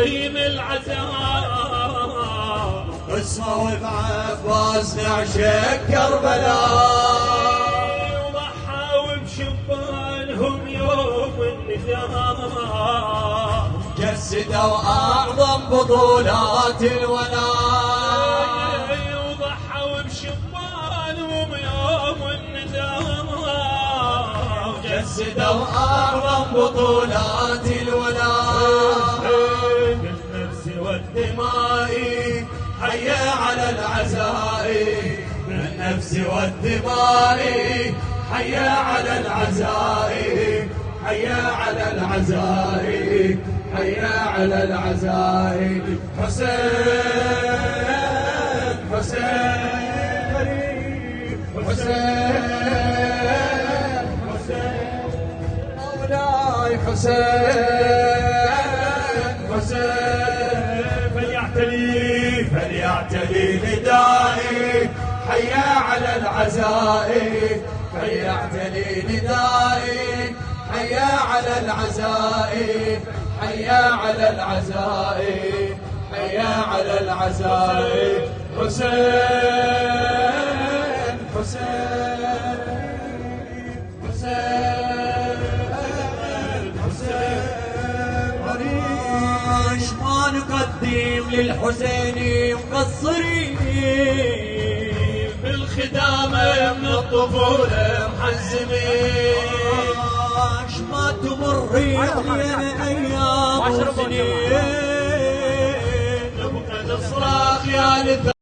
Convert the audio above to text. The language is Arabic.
حسين العزاء اسمه بعباس نعشق كربلاء وضحوا بشبانهم يوم النداء جسدوا أعظم بطولات الولاء وضحوا بشبانهم يوم النداء جسدوا أعظم بطولات الولاء بالنفس والدماء حيا على العزاء بالنفس والدماء حيا على العزاء حيا على العزاء حيا على العزاء حسين حسين حسين حسين مولاي حسين حسين فليعتلي ندائي حيا على العزاء فليعتلي ندائي حيا على العزاء حيا على العزاء حيا على العزاء حسين حسين حسين حسين عريش ما نقدم للحسين مقصرين بالخدامة من الطفولة محزمين ما تمر علينا ايام وسنين نبقى نصرخ يا